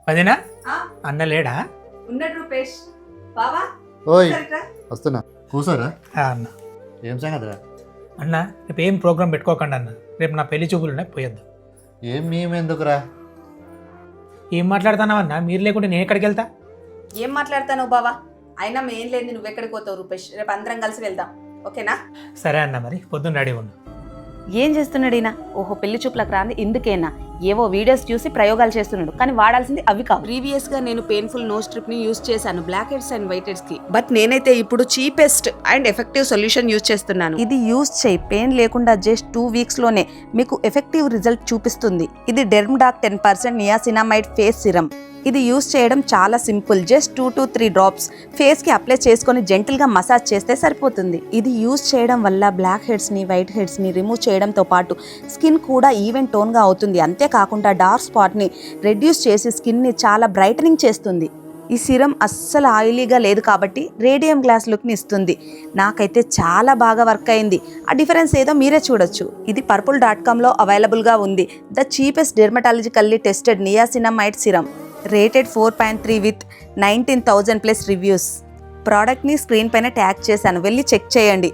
వదినా ఆ, అన్న లేడా? ఉన్నాడు రూపేష్. బావా ఓయ్ సరిగ్గా. వస్తున్నా కూసారా అన్న ఏం సంగతి అన్న రేపు ఏం ప్రోగ్రామ్ పెట్టుకోకండి అన్న. రేపు నా పెళ్లి చూపులు ఉన్నాయి, పోయొద్దాం. ఏం మేమెందుకురా ఏం మాట్లాడుతున్నావన్నా? మీరు లేకుంటే నేను ఎక్కడికి వెళ్తా? ఏం మాట్లాడతాను బావా? అయినా మెయిన్ లేదు, నువ్వెక్కడికి పోతావు రూపేష్? రేపు అందరం కలిసి వెళ్దాం, ఓకేనా? సరే అన్న, మరి పొద్దున్న రెడీ ఉండు. ఏం చేస్తున్నాడు ఈయన? ఓహో, పెళ్లి చూపులకు రాంది ఇందుకేనా? ఏవో వీడియోస్ చూసి ప్రయోగాలు చేస్తున్నాడు, కానీ వాడాల్సింది అవి కావు. ప్రీవియస్ గా నేను పెయిన్ఫుల్ నోస్ స్ట్రిప్ ని యూజ్ చేశాను black heads and white heads కి, బట్ నేనైతే ఇప్పుడు cheapest and effective solution use చేస్తున్నాను. ఇది యూజ్ చేయి, పెయిన్ లేకుండా జస్ట్ 2 వీక్స్ లోనే మీకు ఎఫెక్టివ్ రిజల్ట్ చూపిస్తుంది. ఇది డెర్మ్డాక్ 10% నియాసినామైడ్ ఫేస్ సిరమ్. ఇది యూజ్ చేయడం చాలా simple. Just 2 to 3 drops face కి అప్లై చేసుకొని జెంటిల్ గా మసాజ్ చేస్తే సరిపోతుంది. ఇది యూజ్ చేయడం వల్ల బ్లాక్ హెడ్స్ ని వైట్ హెడ్స్ ని రిమూవ్ చేయడంతో పాటు స్కిన్ కూడా ఈవెన్ టోన్ గా అవుతుంది. అంతేకాకుండా డార్క్ స్పాట్ ని రెడ్యూస్ చేసి స్కిన్ ని చాలా బ్రైటనింగ్ చేస్తుంది. ఈ సిరమ్ అస్సలు ఆయిలీగా లేదు కాబట్టి రేడియం గ్లాస్ లుక్ని ఇస్తుంది. నాకైతే చాలా బాగా వర్క్ అయింది. ఆ డిఫరెన్స్ ఏదో మీరే చూడొచ్చు. ఇది purple.comలో అవైలబుల్గా ఉంది. The cheapest dermatologically tested niacinamide serum, rated 4.3 with 19,000+ reviews. ప్రోడక్ట్ని స్క్రీన్ పైన ట్యాగ్ చేశాను, వెళ్ళి చెక్ చేయండి.